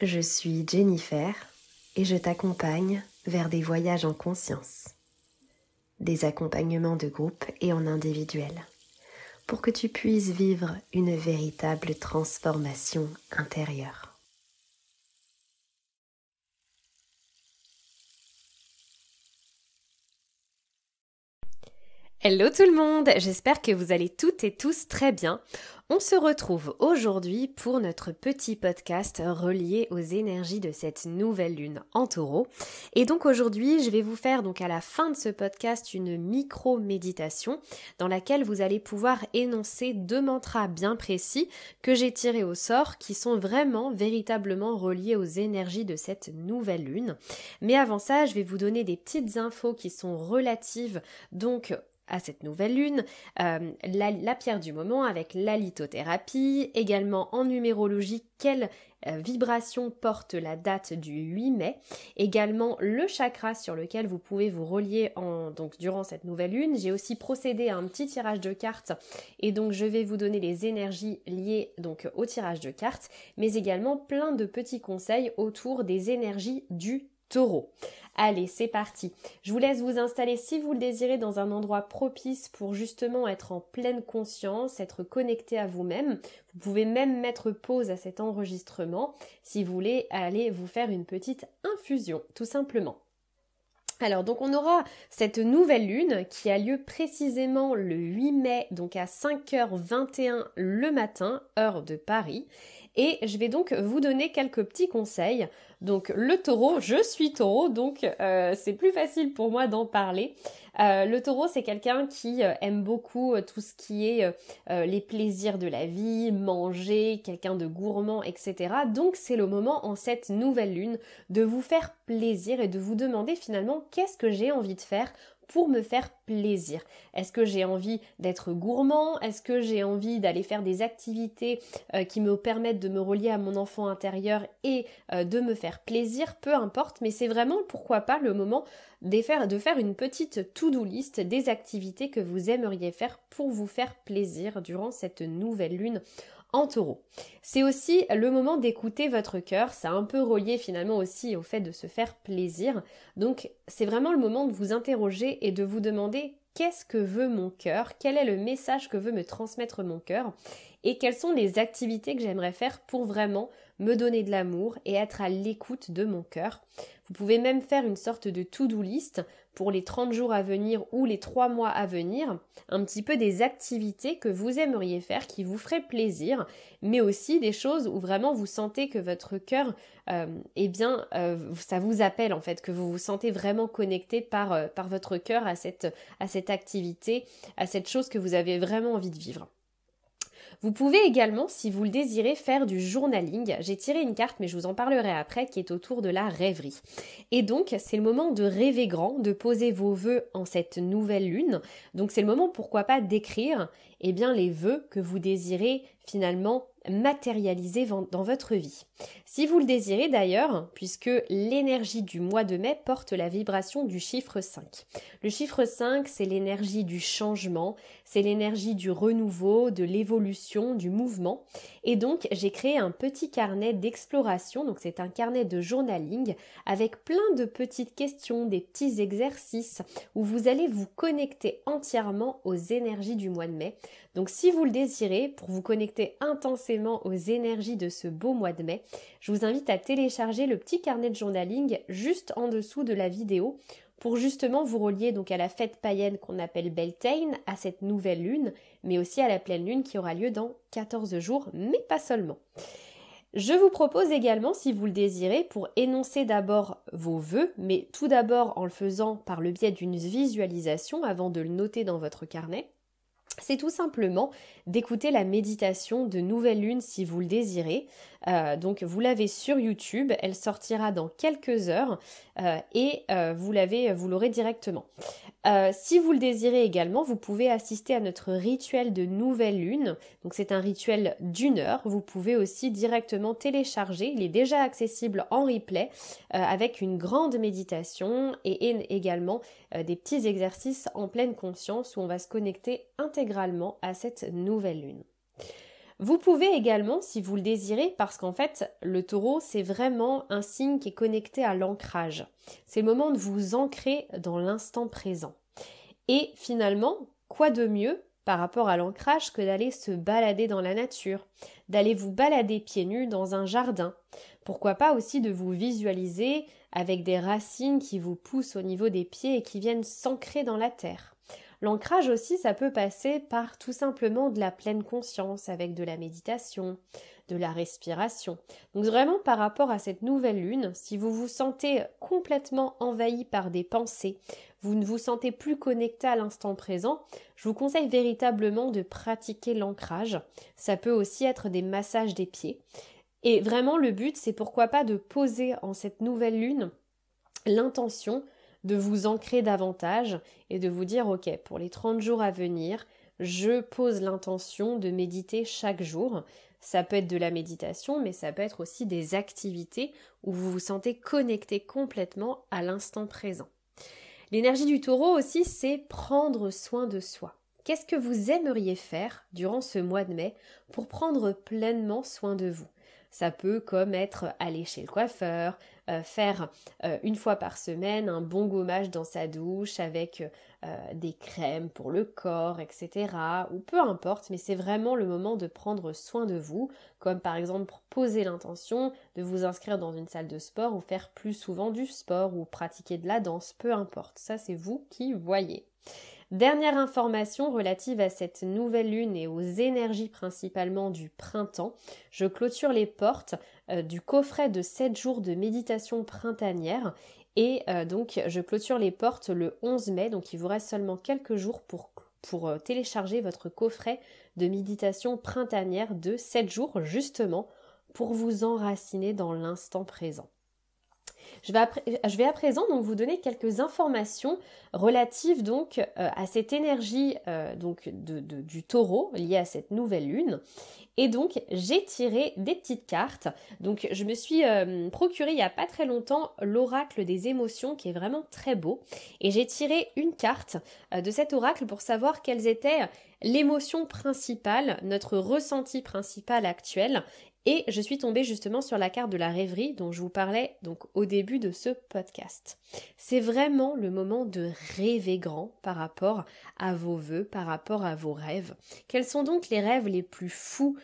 Je suis Jennifer et je t'accompagne vers des voyages en conscience, des accompagnements de groupe et en individuel, pour que tu puisses vivre une véritable transformation intérieure. Hello tout le monde, j'espère que vous allez toutes et tous très bien. On se retrouve aujourd'hui pour notre petit podcast relié aux énergies de cette nouvelle lune en taureau. Et donc aujourd'hui, je vais vous faire donc à la fin de ce podcast une micro-méditation dans laquelle vous allez pouvoir énoncer 2 mantras bien précis que j'ai tirés au sort qui sont vraiment véritablement reliés aux énergies de cette nouvelle lune. Mais avant ça, je vais vous donner des petites infos qui sont relatives donc à cette nouvelle lune, la pierre du moment avec la lithothérapie, également en numérologie, quelle vibration porte la date du 8 mai, également le chakra sur lequel vous pouvez vous relier donc durant cette nouvelle lune. J'ai aussi procédé à un petit tirage de cartes et donc je vais vous donner les énergies liées donc au tirage de cartes, mais également plein de petits conseils autour des énergies du Taureau. Allez, c'est parti. Je vous laisse vous installer si vous le désirez dans un endroit propice pour justement être en pleine conscience, être connecté à vous-même. Vous pouvez même mettre pause à cet enregistrement si vous voulez aller vous faire une petite infusion, tout simplement. Alors donc on aura cette nouvelle lune qui a lieu précisément le 8 mai, donc à 5h21 le matin, heure de Paris. Et je vais donc vous donner quelques petits conseils. Donc le taureau, je suis taureau, donc c'est plus facile pour moi d'en parler. Le taureau, c'est quelqu'un qui aime beaucoup tout ce qui est les plaisirs de la vie, manger, quelqu'un de gourmand, etc. Donc c'est le moment en cette nouvelle lune de vous faire plaisir et de vous demander finalement qu'est-ce que j'ai envie de faire pour me faire plaisir. Est-ce que j'ai envie d'être gourmand? Est-ce que j'ai envie d'aller faire des activités qui me permettent de me relier à mon enfant intérieur et de me faire plaisir? Peu importe, mais c'est vraiment, pourquoi pas, le moment de faire une petite to-do list des activités que vous aimeriez faire pour vous faire plaisir durant cette nouvelle lune en taureau. C'est aussi le moment d'écouter votre cœur, c'est un peu relié finalement aussi au fait de se faire plaisir. Donc c'est vraiment le moment de vous interroger et de vous demander qu'est-ce que veut mon cœur, quel est le message que veut me transmettre mon cœur et quelles sont les activités que j'aimerais faire pour vraiment me donner de l'amour et être à l'écoute de mon cœur. Vous pouvez même faire une sorte de to-do list pour les 30 jours à venir ou les 3 mois à venir, un petit peu des activités que vous aimeriez faire, qui vous feraient plaisir, mais aussi des choses où vraiment vous sentez que votre cœur, ça vous appelle en fait, que vous vous sentez vraiment connecté par votre cœur à cette activité, à cette chose que vous avez vraiment envie de vivre. Vous pouvez également, si vous le désirez, faire du journaling. J'ai tiré une carte, mais je vous en parlerai après, qui est autour de la rêverie. Et donc, c'est le moment de rêver grand, de poser vos vœux en cette nouvelle lune. Donc, c'est le moment, pourquoi pas, d'écrire les vœux que vous désirez finalement matérialiser dans votre vie. Si vous le désirez d'ailleurs, puisque l'énergie du mois de mai porte la vibration du chiffre 5. Le chiffre 5, c'est l'énergie du changement, c'est l'énergie du renouveau, de l'évolution, du mouvement. Et donc, j'ai créé un petit carnet d'exploration, donc c'est un carnet de journaling avec plein de petites questions, des petits exercices où vous allez vous connecter entièrement aux énergies du mois de mai. Donc si vous le désirez, pour vous connecter intensément aux énergies de ce beau mois de mai, je vous invite à télécharger le petit carnet de journaling juste en dessous de la vidéo pour justement vous relier donc à la fête païenne qu'on appelle Beltane, à cette nouvelle lune, mais aussi à la pleine lune qui aura lieu dans 14 jours, mais pas seulement. Je vous propose également, si vous le désirez, pour énoncer d'abord vos vœux, mais tout d'abord en le faisant par le biais d'une visualisation avant de le noter dans votre carnet, c'est tout simplement d'écouter la méditation de nouvelle lune si vous le désirez. Donc vous l'avez sur YouTube, elle sortira dans quelques heures et vous l'aurez directement. Si vous le désirez également, vous pouvez assister à notre rituel de nouvelle lune. Donc c'est un rituel d'1 heure. Vous pouvez aussi directement télécharger. Il est déjà accessible en replay avec une grande méditation et également des petits exercices en pleine conscience où on va se connecter intégralement à cette nouvelle lune. Vous pouvez également, si vous le désirez, parce qu'en fait, le taureau, c'est vraiment un signe qui est connecté à l'ancrage. C'est le moment de vous ancrer dans l'instant présent. Et finalement, quoi de mieux par rapport à l'ancrage que d'aller se balader dans la nature, d'aller vous balader pieds nus dans un jardin. Pourquoi pas aussi de vous visualiser avec des racines qui vous poussent au niveau des pieds et qui viennent s'ancrer dans la terre. L'ancrage aussi, ça peut passer par tout simplement de la pleine conscience avec de la méditation, de la respiration. Donc vraiment par rapport à cette nouvelle lune, si vous vous sentez complètement envahi par des pensées, vous ne vous sentez plus connecté à l'instant présent, je vous conseille véritablement de pratiquer l'ancrage. Ça peut aussi être des massages des pieds. Et vraiment le but, c'est pourquoi pas de poser en cette nouvelle lune l'intention de vous ancrer davantage et de vous dire ok, pour les 30 jours à venir, je pose l'intention de méditer chaque jour. Ça peut être de la méditation, mais ça peut être aussi des activités où vous vous sentez connecté complètement à l'instant présent. L'énergie du taureau aussi, c'est prendre soin de soi. Qu'est-ce que vous aimeriez faire durant ce mois de mai pour prendre pleinement soin de vous ? Ça peut comme être aller chez le coiffeur, faire une fois par semaine un bon gommage dans sa douche avec des crèmes pour le corps, etc. Ou peu importe, mais c'est vraiment le moment de prendre soin de vous, comme par exemple poser l'intention de vous inscrire dans une salle de sport ou faire plus souvent du sport ou pratiquer de la danse, peu importe. Ça, c'est vous qui voyez. Dernière information relative à cette nouvelle lune et aux énergies principalement du printemps, je clôture les portes du coffret de 7 jours de méditation printanière et donc je clôture les portes le 11 mai, donc il vous reste seulement quelques jours pour télécharger votre coffret de méditation printanière de 7 jours justement pour vous enraciner dans l'instant présent. Je vais à présent donc vous donner quelques informations relatives donc à cette énergie du taureau liée à cette nouvelle lune. Et donc j'ai tiré des petites cartes. Donc je me suis procuré il n'y a pas très longtemps l'oracle des émotions qui est vraiment très beau. Et j'ai tiré une carte de cet oracle pour savoir quelles étaient l'émotion principale, notre ressenti principal actuel. Et je suis tombée justement sur la carte de la rêverie dont je vous parlais donc au début de ce podcast. C'est vraiment le moment de rêver grand par rapport à vos vœux, par rapport à vos rêves. Quels sont donc les rêves les plus fous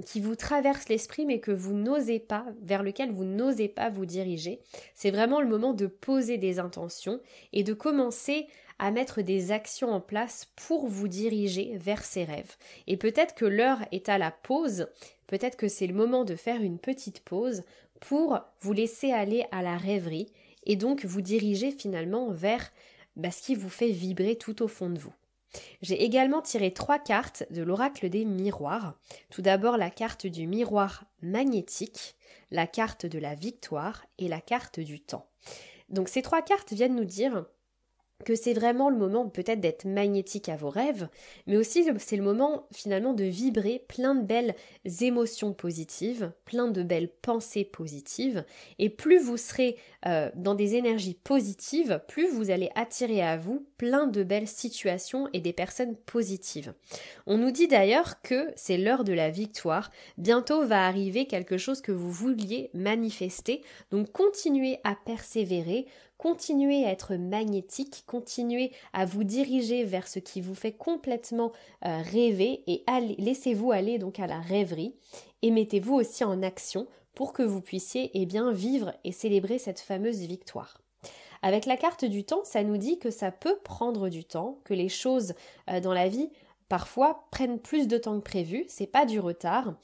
qui vous traversent l'esprit mais que vous n'osez pas, vers lesquels vous n'osez pas vous diriger? C'est vraiment le moment de poser des intentions et de commencer à mettre des actions en place pour vous diriger vers ces rêves. Et peut-être que l'heure est à la pause, peut-être que c'est le moment de faire une petite pause pour vous laisser aller à la rêverie et donc vous diriger finalement vers ce qui vous fait vibrer tout au fond de vous. J'ai également tiré 3 cartes de l'oracle des miroirs. Tout d'abord la carte du miroir magnétique, la carte de la victoire et la carte du temps. Donc ces 3 cartes viennent nous dire que c'est vraiment le moment peut-être d'être magnétique à vos rêves, mais aussi c'est le moment finalement de vibrer plein de belles émotions positives, plein de belles pensées positives, et plus vous serez dans des énergies positives, plus vous allez attirer à vous plein de belles situations et des personnes positives. On nous dit d'ailleurs que c'est l'heure de la victoire, bientôt va arriver quelque chose que vous vouliez manifester, donc continuez à persévérer, continuez à être magnétique, continuez à vous diriger vers ce qui vous fait complètement rêver et laissez-vous aller donc à la rêverie et mettez-vous aussi en action pour que vous puissiez vivre et célébrer cette fameuse victoire. Avec la carte du temps, ça nous dit que ça peut prendre du temps, que les choses dans la vie parfois prennent plus de temps que prévu, c'est pas du retard.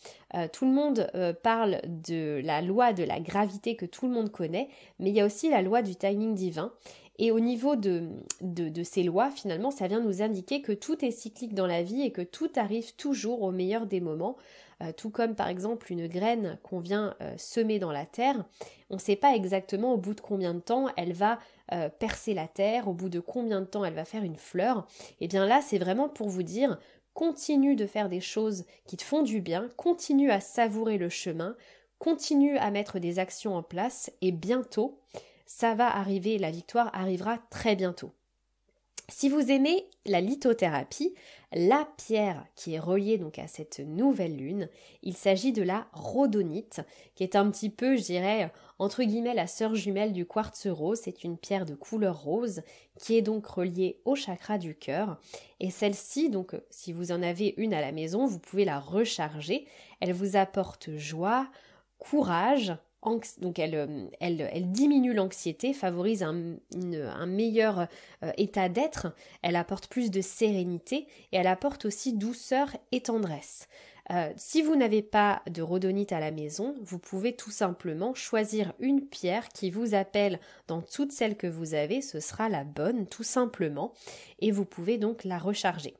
Tout le monde parle de la loi de la gravité que tout le monde connaît, mais il y a aussi la loi du timing divin. Et au niveau de ces lois, finalement, ça vient nous indiquer que tout est cyclique dans la vie et que tout arrive toujours au meilleur des moments. Tout comme par exemple une graine qu'on vient semer dans la terre, on ne sait pas exactement au bout de combien de temps elle va percer la terre, au bout de combien de temps elle va faire une fleur. Et bien là, c'est vraiment pour vous dire, continue de faire des choses qui te font du bien, continue à savourer le chemin, continue à mettre des actions en place et bientôt, ça va arriver, la victoire arrivera très bientôt. Si vous aimez la lithothérapie, la pierre qui est reliée donc à cette nouvelle lune, il s'agit de la rhodonite, qui est un petit peu, je dirais, entre guillemets, la sœur jumelle du quartz rose. C'est une pierre de couleur rose qui est donc reliée au chakra du cœur. Et celle-ci, donc, si vous en avez une à la maison, vous pouvez la recharger. Elle vous apporte joie, courage. Donc elle diminue l'anxiété, favorise un meilleur état d'être, elle apporte plus de sérénité et elle apporte aussi douceur et tendresse. Si vous n'avez pas de rhodonite à la maison, vous pouvez tout simplement choisir une pierre qui vous appelle dans toutes celles que vous avez, ce sera la bonne tout simplement, et vous pouvez donc la recharger.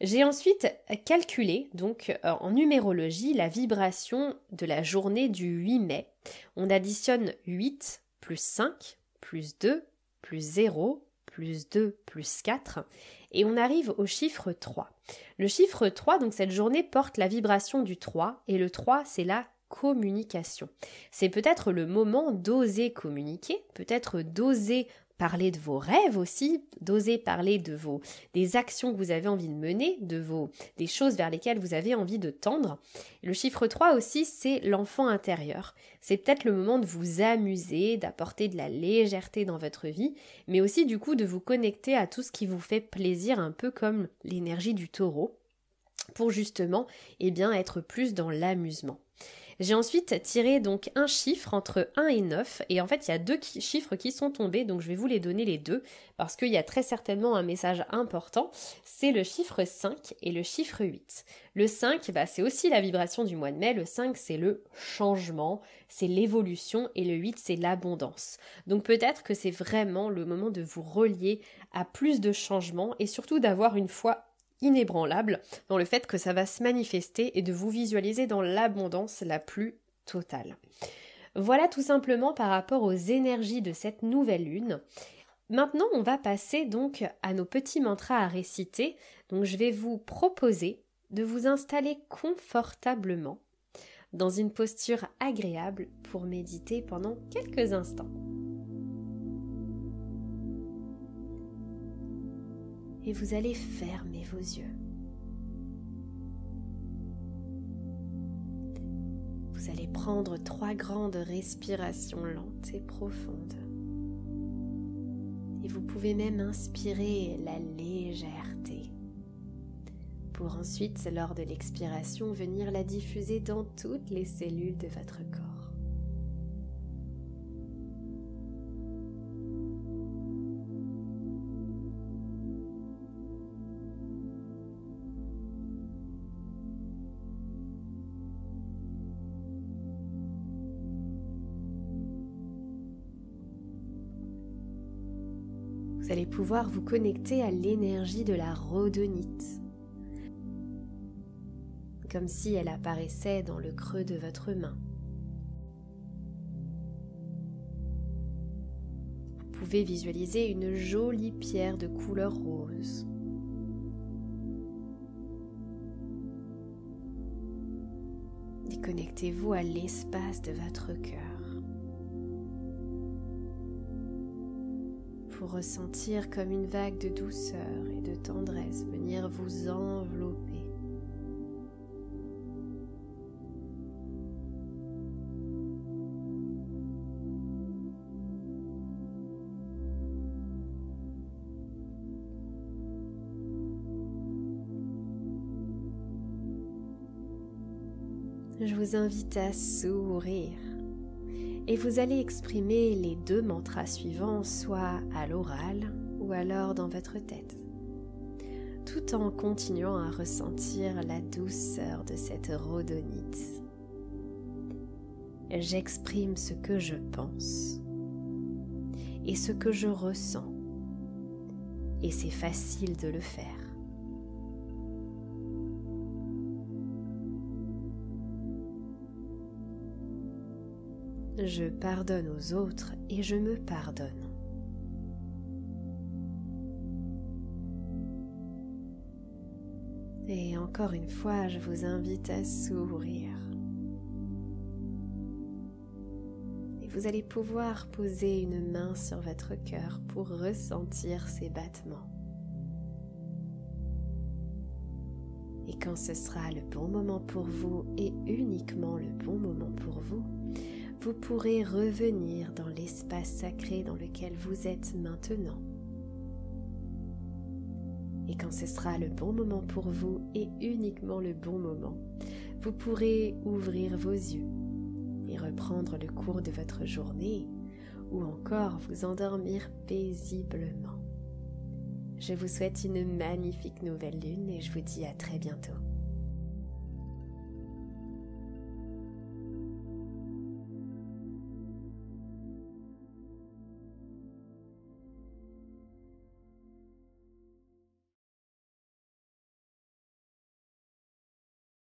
J'ai ensuite calculé, donc en numérologie, la vibration de la journée du 8 mai. On additionne 8 plus 5 plus 2 plus 0 plus 2 plus 4 et on arrive au chiffre 3. Le chiffre 3, donc cette journée porte la vibration du 3 et le 3 c'est la communication. C'est peut-être le moment d'oser communiquer, peut-être d'oser parler de vos rêves aussi, d'oser parler des actions que vous avez envie de mener, des choses vers lesquelles vous avez envie de tendre. Le chiffre 3 aussi, c'est l'enfant intérieur. C'est peut-être le moment de vous amuser, d'apporter de la légèreté dans votre vie, mais aussi du coup de vous connecter à tout ce qui vous fait plaisir, un peu comme l'énergie du taureau, pour justement être plus dans l'amusement. J'ai ensuite tiré donc un chiffre entre 1 et 9 et en fait il y a deux chiffres qui sont tombés, donc je vais vous les donner les deux parce qu'il y a très certainement un message important, c'est le chiffre 5 et le chiffre 8. Le 5, c'est aussi la vibration du mois de mai, le 5 c'est le changement, c'est l'évolution et le 8 c'est l'abondance. Donc peut-être que c'est vraiment le moment de vous relier à plus de changements et surtout d'avoir une foi inébranlable dans le fait que ça va se manifester et de vous visualiser dans l'abondance la plus totale. Voilà tout simplement par rapport aux énergies de cette nouvelle lune. Maintenant, on va passer donc à nos petits mantras à réciter. Donc je vais vous proposer de vous installer confortablement dans une posture agréable pour méditer pendant quelques instants. Et vous allez fermer vos yeux. Vous allez prendre 3 grandes respirations lentes et profondes. Et vous pouvez même inspirer la légèreté pour ensuite, lors de l'expiration, venir la diffuser dans toutes les cellules de votre corps. Vous allez pouvoir vous connecter à l'énergie de la rhodonite, comme si elle apparaissait dans le creux de votre main. Vous pouvez visualiser une jolie pierre de couleur rose. Et connectez-vous à l'espace de votre cœur. Pour ressentir comme une vague de douceur et de tendresse venir vous envelopper. Je vous invite à sourire. Et vous allez exprimer les 2 mantras suivants, soit à l'oral ou alors dans votre tête, tout en continuant à ressentir la douceur de cette rhodonite. J'exprime ce que je pense et ce que je ressens, et c'est facile de le faire. Je pardonne aux autres et je me pardonne. Et encore une fois, je vous invite à sourire. Et vous allez pouvoir poser une main sur votre cœur pour ressentir ses battements. Et quand ce sera le bon moment pour vous et uniquement le bon moment pour vous, vous pourrez revenir dans l'espace sacré dans lequel vous êtes maintenant. Et quand ce sera le bon moment pour vous et uniquement le bon moment, vous pourrez ouvrir vos yeux et reprendre le cours de votre journée ou encore vous endormir paisiblement. Je vous souhaite une magnifique nouvelle lune et je vous dis à très bientôt.